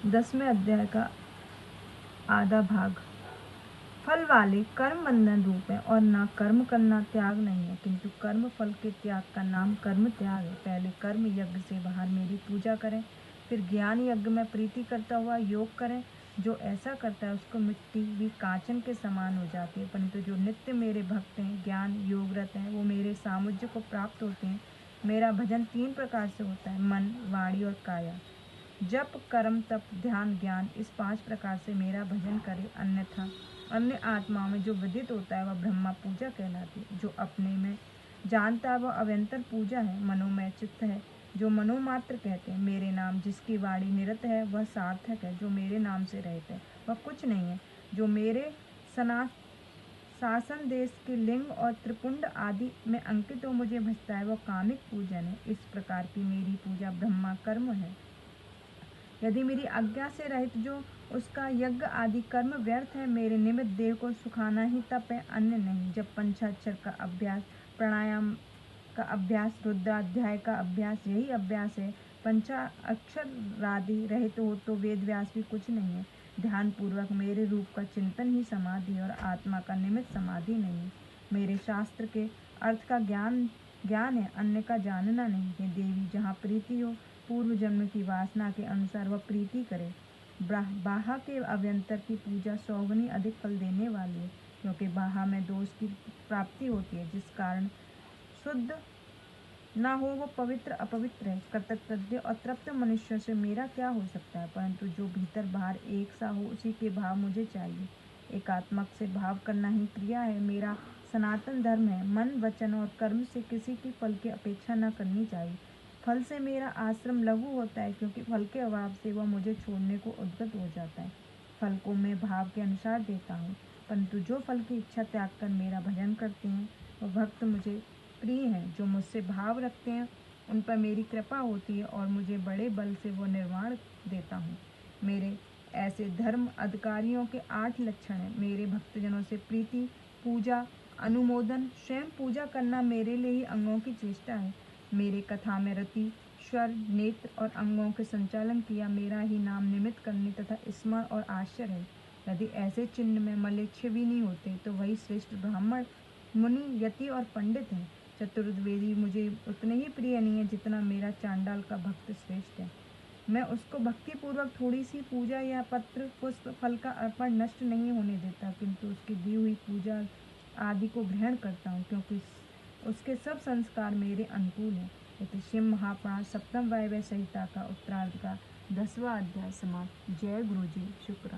10वें अध्याय का आधा भाग। फल वाले कर्म बंधन रूप है और ना कर्म करना त्याग नहीं है, किंतु कर्म फल के त्याग का नाम कर्म त्याग है। पहले कर्म यज्ञ से बाहर मेरी पूजा करें, फिर ज्ञान यज्ञ में प्रीति करता हुआ योग करें। जो ऐसा करता है उसको मिट्टी भी कांचन के समान हो जाती है, परंतु जो नित्य मेरे भक्त हैं, ज्ञान योगरत हैं, वो मेरे सामुज्य को प्राप्त होते हैं। मेरा भजन 3 प्रकार से होता है, मन, वाणी और काया। जप, कर्म, तप, ध्यान, ज्ञान, इस 5 प्रकार से मेरा भजन करे, अन्यथा अन्य आत्माओं में जो विदित होता है वह ब्रह्मा पूजा कहलाती है। जो अपने में जानता है वह अव्यंतर पूजा है। मनोमय चित्त है जो मनोमात्र कहते हैं। मेरे नाम जिसकी वाणी निरत है वह सार्थक है। जो मेरे नाम से रहते हैं वह कुछ नहीं है। जो मेरे शासन देश के लिंग और त्रिपुंड आदि में अंकित हो मुझे भजता है वह कामिक पूजन है। इस प्रकार की मेरी पूजा ब्रह्मा कर्म है। यदि मेरी आज्ञा से रहित जो उसका यज्ञ आदि कर्म व्यर्थ है। मेरे निमित्त देह को सुखाना ही तप है, अन्य नहीं। जब पंचाक्षर का अभ्यास, प्राणायाम का अभ्यास, रुद्राध्याय का अभ्यास, यही अभ्यास है। पंचाक्षरादि रहित हो तो वेद व्यास भी कुछ नहीं है। ध्यान पूर्वक मेरे रूप का चिंतन ही समाधि और आत्मा का निमित्त समाधि नहीं। मेरे शास्त्र के अर्थ का ज्ञान है, अन्य का जानना नहीं है। देवी जहाँ प्रीति हो, पूर्व जन्म की वासना के अनुसार वह प्रीति करे। बाहा के अव्यंतर की पूजा 100 गुनी अधिक फल देने वाली है, क्योंकि बाहा में दोष की प्राप्ति होती है, जिस कारण शुद्ध ना हो वो पवित्र अपवित्र है। कृतकृत्य और तृप्त मनुष्यों से मेरा क्या हो सकता है, परंतु जो भीतर बाहर एक सा हो उसी के भाव मुझे चाहिए। एकात्मक से भाव करना ही क्रिया है, मेरा सनातन धर्म है। मन, वचन और कर्म से किसी की फल की अपेक्षा न करनी चाहिए। फल से मेरा आश्रम लघु होता है, क्योंकि फल के अभाव से वह मुझे छोड़ने को उद्यत हो जाता है। फल को मैं भाव के अनुसार देता हूँ, परंतु जो फल की इच्छा त्याग कर मेरा भजन करते हैं वह भक्त मुझे प्रिय हैं। जो मुझसे भाव रखते हैं उन पर मेरी कृपा होती है और मुझे बड़े बल से वो निर्वाण देता हूँ। मेरे ऐसे धर्म अधिकारियों के 8 लक्षण हैं। मेरे भक्तजनों से प्रीति, पूजा, अनुमोदन, स्वयं पूजा करना मेरे लिए ही अंगों की चेष्टा है। मेरे कथा में रति, स्वर, नेत्र और अंगों के संचालन किया मेरा ही नाम निमित्त करने तथा स्मरण और आश्चर्य है। यदि ऐसे चिन्ह में मलेच्छ भी नहीं होते तो वही श्रेष्ठ ब्राह्मण, मुनि, यति और पंडित हैं। चतुर्वेदी मुझे उतने ही प्रिय नहीं है जितना मेरा चांडाल का भक्त श्रेष्ठ है। मैं उसको भक्तिपूर्वक थोड़ी सी पूजा या पत्र, पुष्प, फल का अर्पण नष्ट नहीं होने देता, किंतु उसकी दी हुई पूजा आदि को ग्रहण करता हूँ, क्योंकि उसके सब संस्कार मेरे अनुकूल हैं। इति शिव महापुराण सप्तम वायव्य संहिता का उत्तरार्ध का 10वां अध्याय समाप्त। जय गुरु जी, शुक्रान।